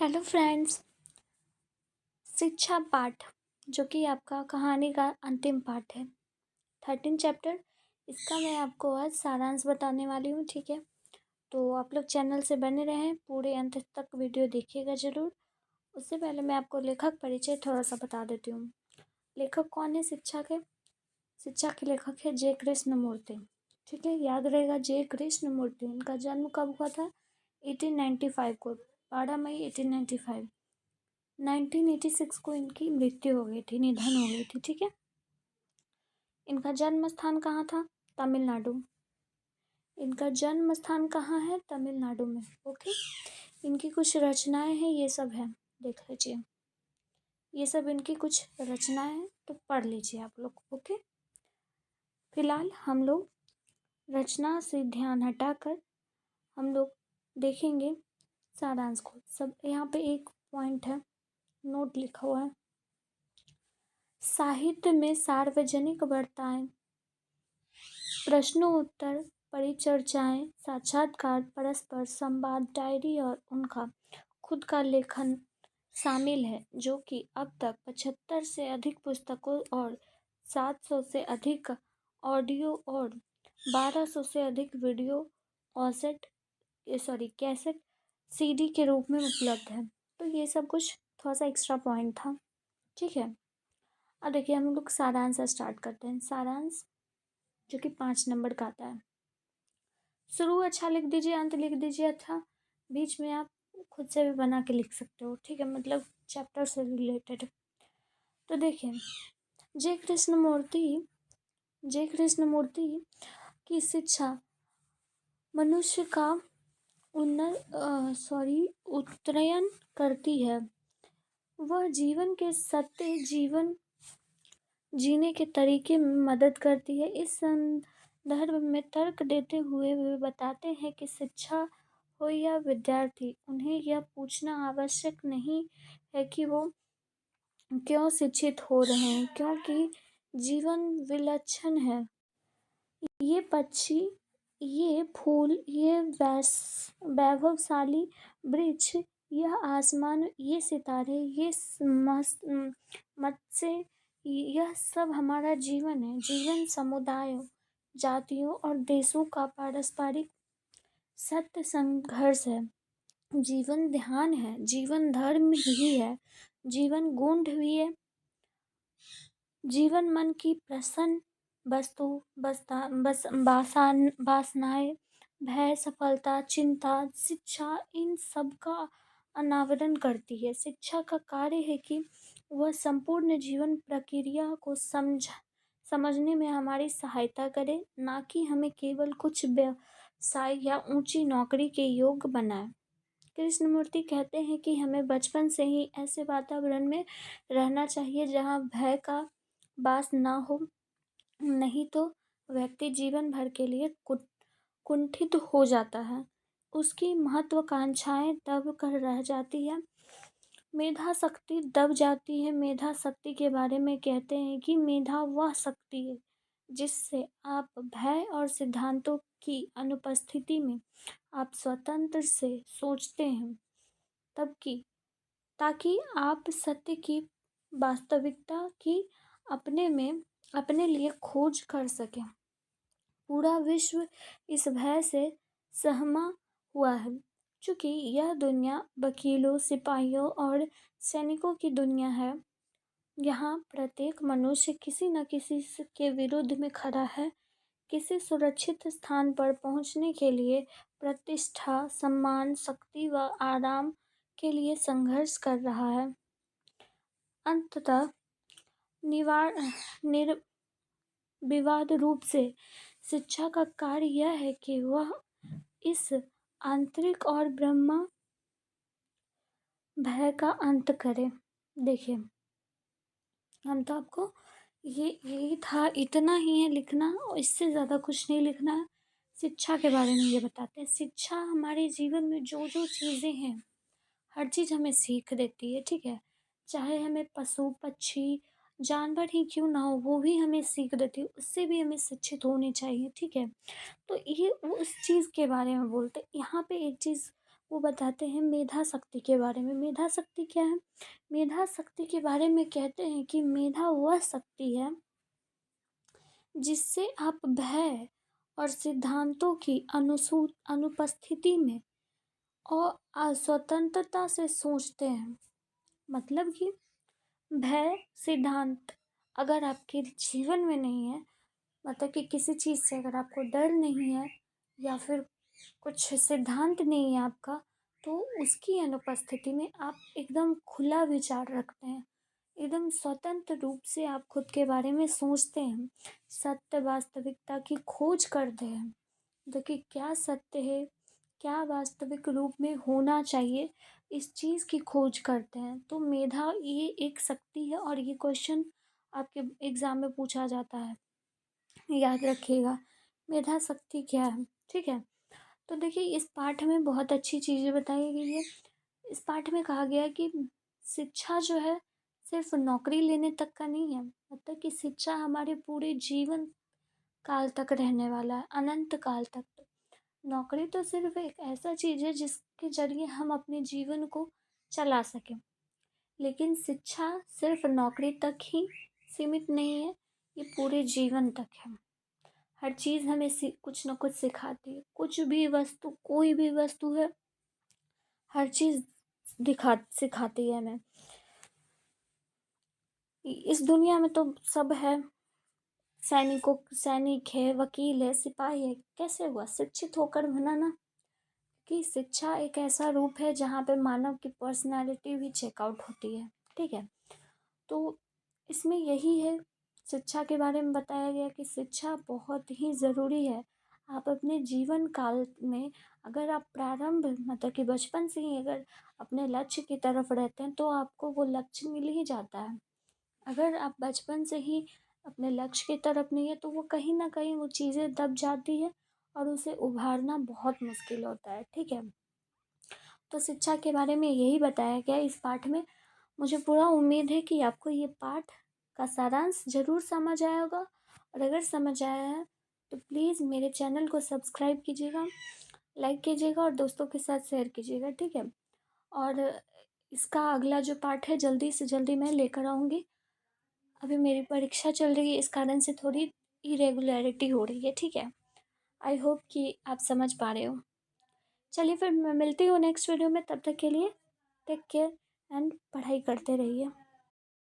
Hello friends. शिक्षा पाठ जो कि आपका कहानी का अंतिम पार्ट है, 13 चैप्टर। इसका मैं आपको आज सारांश बताने वाली हूँ, ठीक है। तो आप लोग चैनल से बने रहें, पूरे अंत तक वीडियो देखिएगा ज़रूर। उससे पहले मैं आपको लेखक परिचय थोड़ा सा बता देती हूँ। लेखक कौन है शिक्षा के लेखक है जे कृष्णमूर्ति, ठीक है। याद रहेगा, जे कृष्णमूर्ति। इनका जन्म कब हुआ था? 1895 को, 12 मई 1895। 1986 को इनकी मृत्यु हो गई थी, निधन हो गई थी, ठीक है। इनका जन्म स्थान कहाँ था? तमिलनाडु। इनका जन्म स्थान कहाँ है? तमिलनाडु में, ओके। इनकी कुछ रचनाएं हैं, ये सब है, देख लीजिए। ये सब इनकी कुछ रचनाएं हैं, तो पढ़ लीजिए आप लोग, ओके। फिलहाल हम लोग रचना से ध्यान हटाकर हम लोग देखेंगे सारांश को। सब यहाँ पे एक पॉइंट है, नोट लिखा हुआ है। साहित्य में सार्वजनिक वार्ताएं, प्रश्नोत्तर, परिचर्चाएं, साक्षात्कार, परस्पर संवाद, डायरी और उनका खुद का लेखन शामिल है, जो कि अब तक 75 से अधिक पुस्तकों और 700 से अधिक ऑडियो और 1200 से अधिक वीडियो कैसेट सीडी के रूप में उपलब्ध है। तो ये सब कुछ थोड़ा सा एक्स्ट्रा पॉइंट था, ठीक है। अब देखिए, हम लोग सारांश से स्टार्ट करते हैं। सारांश जो कि 5 नंबर का आता है। शुरू अच्छा लिख दीजिए, अंत लिख दीजिए अच्छा। बीच में आप खुद से भी बना के लिख सकते हो, ठीक है, मतलब चैप्टर से रिलेटेड। तो देखिए, जे कृष्णमूर्ति की शिक्षा मनुष्य का उत्तरयन करती है। वह जीवन के सत्य जीवन जीने के तरीके में मदद करती है। इस संदर्भ में तर्क देते हुए वे बताते हैं कि शिक्षा हो या विद्यार्थी, उन्हें यह पूछना आवश्यक नहीं है कि वो क्यों शिक्षित हो रहे हैं, क्योंकि जीवन विलक्षण है। ये पक्षी, ये फूल, ये वैभवशाली वृक्ष, यह आसमान, ये सितारे, ये मत्स्य, यह सब हमारा जीवन है। जीवन समुदायों, जातियों और देशों का पारस्परिक सत्य संघर्ष है। जीवन ध्यान है, जीवन धर्म भी है, जीवन गूढ़ भी है। जीवन मन की प्रसन्न वस्तु, वासनाएं, भय, सफलता, चिंता, शिक्षा, इन सब का अनावरण करती है। शिक्षा का कार्य है कि वह संपूर्ण जीवन प्रक्रिया को समझने में हमारी सहायता करे, ना कि हमें केवल कुछ व्यवसाय या ऊंची नौकरी के योग्य बनाए। कृष्णमूर्ति कहते हैं कि हमें बचपन से ही ऐसे वातावरण में रहना चाहिए जहाँ भय का वास ना हो, नहीं तो व्यक्ति जीवन भर के लिए कुंठित हो जाता है। उसकी महत्वाकांक्षाएं दब कर रह जाती है, मेधा शक्ति दब जाती है। मेधा शक्ति के बारे में कहते हैं कि मेधा वह शक्ति है जिससे आप भय और सिद्धांतों की अनुपस्थिति में आप स्वतंत्र से सोचते हैं, ताकि आप सत्य की वास्तविकता की अपने लिए खोज कर सकें। पूरा विश्व इस भय से सहमा हुआ है, चूँकि यह दुनिया वकीलों, सिपाहियों और सैनिकों की दुनिया है। यहाँ प्रत्येक मनुष्य किसी न किसी के विरुद्ध में खड़ा है, किसी सुरक्षित स्थान पर पहुँचने के लिए प्रतिष्ठा, सम्मान, शक्ति व आराम के लिए संघर्ष कर रहा है। अंततः निर्विवाद रूप से शिक्षा का कार्य यह है कि वह इस आंतरिक और ब्रह्म भय का अंत करे। देखिए, हम तो आपको यही था, इतना ही है लिखना, इससे ज़्यादा कुछ नहीं लिखना है। शिक्षा के बारे में ये बताते हैं। शिक्षा हमारे जीवन में जो जो चीज़ें हैं, हर चीज़ हमें सीख देती है, ठीक है। चाहे हमें पशु पक्षी जानवर ही क्यों ना हो, वो भी हमें सीख देती है, उससे भी हमें शिक्षित होनी चाहिए, ठीक है। तो ये उस चीज़ के बारे में बोलते हैं। यहाँ पे एक चीज़ वो बताते हैं मेधा शक्ति के बारे में। मेधा शक्ति क्या है? मेधा शक्ति के बारे में कहते हैं कि मेधा वह शक्ति है जिससे आप भय और सिद्धांतों की अनुपस्थिति में और स्वतंत्रता से सोचते हैं। मतलब कि भय सिद्धांत अगर आपके जीवन में नहीं है, मतलब कि किसी चीज़ से अगर आपको डर नहीं है या फिर कुछ सिद्धांत नहीं है आपका, तो उसकी अनुपस्थिति में आप एकदम खुला विचार रखते हैं, एकदम स्वतंत्र रूप से आप खुद के बारे में सोचते हैं, सत्य वास्तविकता की खोज करते हैं। देखिए क्या सत्य है, क्या वास्तविक रूप में होना चाहिए, इस चीज़ की खोज करते हैं। तो मेधा ये एक शक्ति है और ये क्वेश्चन आपके एग्ज़ाम में पूछा जाता है, याद रखिएगा मेधा शक्ति क्या है। ठीक है, तो देखिए इस पाठ में बहुत अच्छी चीज़ें बताई गई है। इस पाठ में कहा गया है कि शिक्षा जो है सिर्फ नौकरी लेने तक का नहीं है, मतलब कि शिक्षा हमारे पूरे जीवन काल तक रहने वाला है, अनंत काल तक। नौकरी तो सिर्फ एक ऐसा चीज़ है जिसके ज़रिए हम अपने जीवन को चला सकें, लेकिन शिक्षा सिर्फ नौकरी तक ही सीमित नहीं है, ये पूरे जीवन तक है। हर चीज़ हमें कुछ न कुछ सिखाती है, कुछ भी वस्तु, कोई भी वस्तु है, हर चीज़ सिखाती है हमें। इस दुनिया में तो सब है, सैनिक है, वकील है, सिपाही है, कैसे हुआ? शिक्षित होकर बना ना। कि शिक्षा एक ऐसा रूप है जहाँ पे मानव की पर्सनालिटी भी चेकआउट होती है। ठीक है, तो इसमें यही है, शिक्षा के बारे में बताया गया कि शिक्षा बहुत ही ज़रूरी है। आप अपने जीवन काल में अगर आप प्रारंभ मतलब कि बचपन से ही अगर अपने लक्ष्य की तरफ रहते हैं तो आपको वो लक्ष्य मिल ही जाता है। अगर आप बचपन से ही अपने लक्ष्य की तरफ नहीं है तो वो कहीं ना कहीं वो चीज़ें दब जाती है और उसे उभारना बहुत मुश्किल होता है। ठीक है, तो शिक्षा के बारे में यही बताया गया इस पाठ में। मुझे पूरा उम्मीद है कि आपको ये पाठ का सारांश ज़रूर समझ आया होगा, और अगर समझ आया है तो प्लीज़ मेरे चैनल को सब्सक्राइब कीजिएगा, लाइक कीजिएगा और दोस्तों के साथ शेयर कीजिएगा। ठीक है, और इसका अगला जो पार्ट है जल्दी से जल्दी मैं लेकर आऊँगी। अभी मेरी परीक्षा चल रही है, इस कारण से थोड़ी इरेगुलरिटी हो रही है। ठीक है, आई होप कि आप समझ पा रहे हो। चलिए फिर मैं मिलती हूँ नेक्स्ट वीडियो में, तब तक के लिए टेक केयर एंड पढ़ाई करते रहिए।